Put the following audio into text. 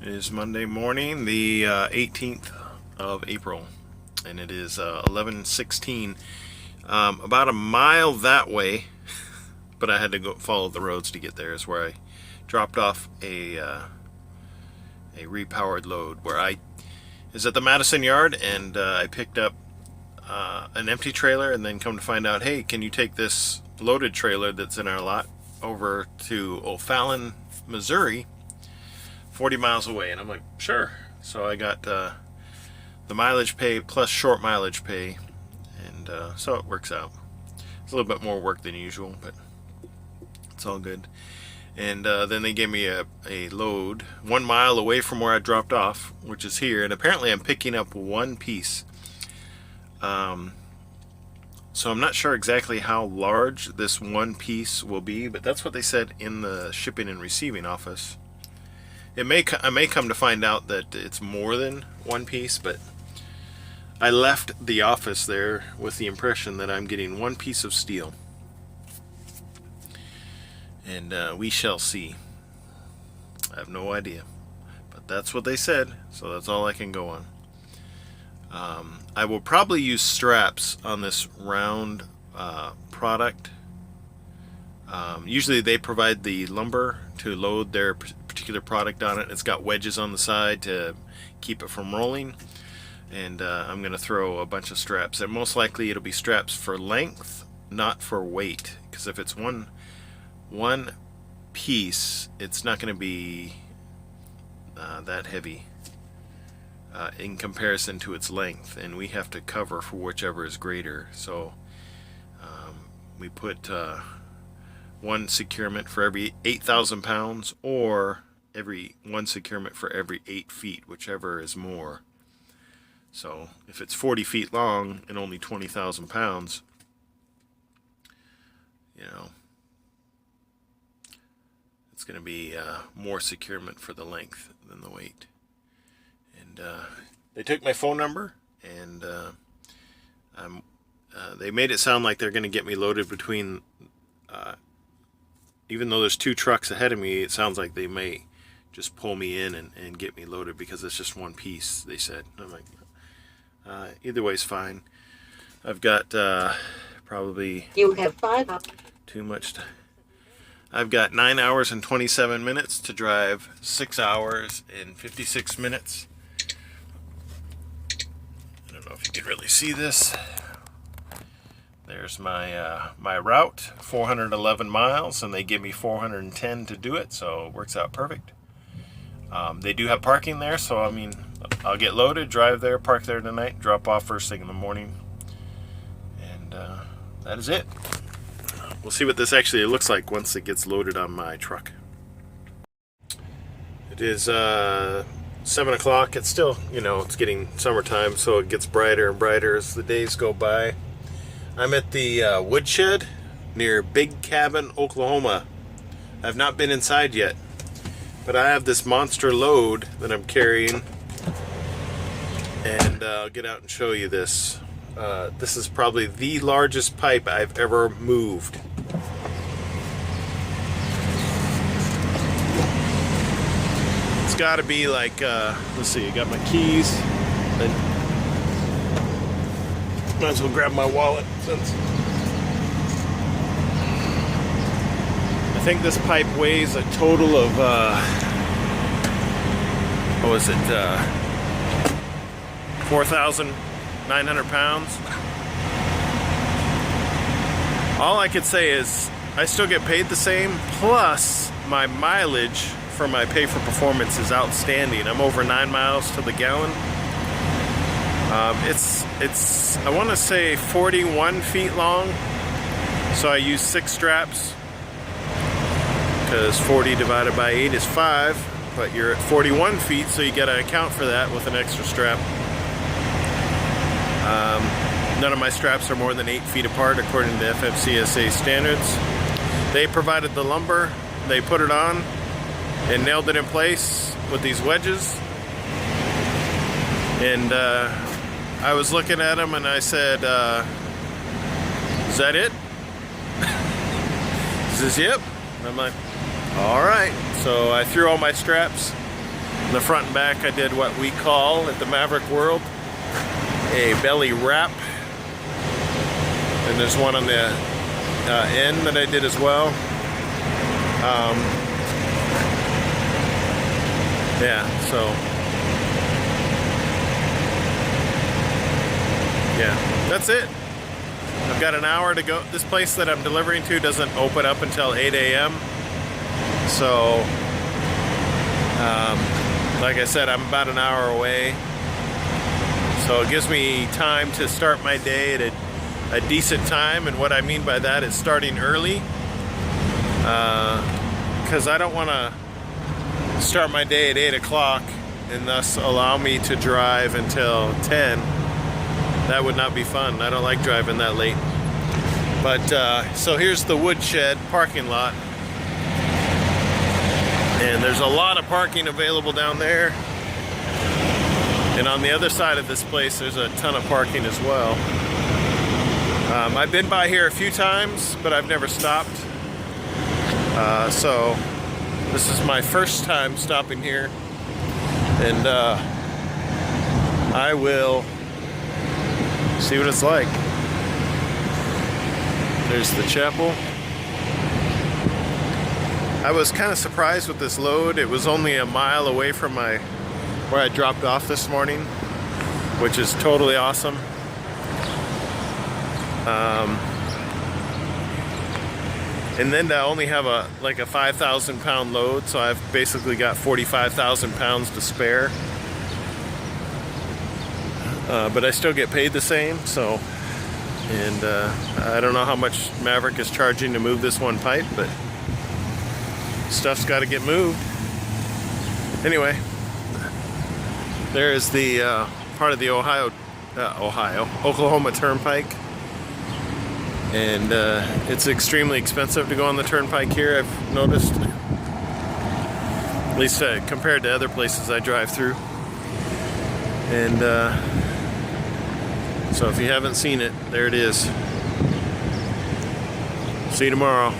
is Monday morning, the 18th of April, and it is 11:16. About a mile that way, but I had to go follow the roads to get there. Is where I dropped off a repowered load. Where I is at the Madison yard, and I picked up an empty trailer, and then come to find out, hey, can you take this loaded trailer that's in our lot over to O'Fallon, Missouri, 40 miles away? And I'm like, sure. So I got the mileage pay plus short mileage pay, and so it works out. It's a little bit more work than usual, but it's all good. And then they gave me a load 1 mile away from where I dropped off, which is here, and apparently I'm picking up one piece. So I'm not sure exactly how large this one piece will be, but that's what they said in the shipping and receiving office. I may come to find out that it's more than one piece, but I left the office there with the impression that I'm getting one piece of steel. And we shall see. I have no idea, but that's what they said, so that's all I can go on. I will probably use straps on this round product. Usually they provide the lumber to load their particular product on it. It's got wedges on the side to keep it from rolling, and I'm going to throw a bunch of straps, and most likely it'll be straps for length, not for weight, because if it's one piece, it's not going to be that heavy in comparison to its length, and we have to cover for whichever is greater. So we put one securement for every 8,000 pounds, or one securement for every 8 feet, whichever is more. So if it's 40 feet long and only 20,000 pounds, it's going to be more securement for the length than the weight. And they took my phone number, and they made it sound like they're going to get me loaded between, even though there's 2 trucks ahead of me, it sounds like they may just pull me in and get me loaded because it's just one piece, they said. I'm like, either way's fine. I've got probably... You have 5 up. Too much time. I've got 9 hours and 27 minutes to drive 6 hours and 56 minutes. I don't know if you can really see this. There's my my route, 411 miles, and they give me 410 to do it, so it works out perfect. They do have parking there, so I mean, I'll get loaded, drive there, park there tonight, drop off first thing in the morning, and that is it. We'll see what this actually looks like once it gets loaded on my truck. It is 7 o'clock. It's still, it's getting summertime, so it gets brighter and brighter as the days go by. I'm at the woodshed near Big Cabin, Oklahoma. I've not been inside yet, but I have this monster load that I'm carrying, and I'll get out and show you this. This is probably the largest pipe I've ever moved. It's got to be like, let's see, I got my keys. Might as well grab my wallet since I think this pipe weighs a total of, what was it, 4,900 pounds. All I could say is I still get paid the same, plus my mileage for my pay for performance is outstanding. I'm over 9 miles to the gallon. It's I want to say 41 feet long, so I use 6 straps, because 40 divided by 8 is 5, but you're at 41 feet, so you got to account for that with an extra strap. None of my straps are more than 8 feet apart according to FMCSA standards. They provided the lumber, they put it on and nailed it in place with these wedges, and I was looking at them and I said, is that it? He says, yep. And I'm like, all right. So I threw all my straps In the front and back, I did what we call at the Maverick World a belly wrap. And there's one on the end that I did as well. Yeah, so yeah, that's it. I've got an hour to go. This place that I'm delivering to doesn't open up until 8 a.m. So, like I said, I'm about an hour away. So it gives me time to start my day at a decent time. And what I mean by that is starting early. Because I don't want to start my day at 8 o'clock and thus allow me to drive until 10. That would not be fun. I don't like driving that late. But so here's the woodshed parking lot. And there's a lot of parking available down there. And on the other side of this place, there's a ton of parking as well. I've been by here a few times, but I've never stopped. So this is my first time stopping here. And I will see what it's like. There's the chapel. I was kind of surprised with this load. It was only a mile away from where I dropped off this morning, which is totally awesome. And then to only have a 5,000 pound load, so I've basically got 45,000 pounds to spare. But I still get paid the same, so. And I don't know how much Maverick is charging to move this one pipe, but stuff's got to get moved. Anyway, there's the part of the Oklahoma Turnpike. And it's extremely expensive to go on the turnpike here, I've noticed. At least compared to other places I drive through. And so if you haven't seen it, there it is. See you tomorrow.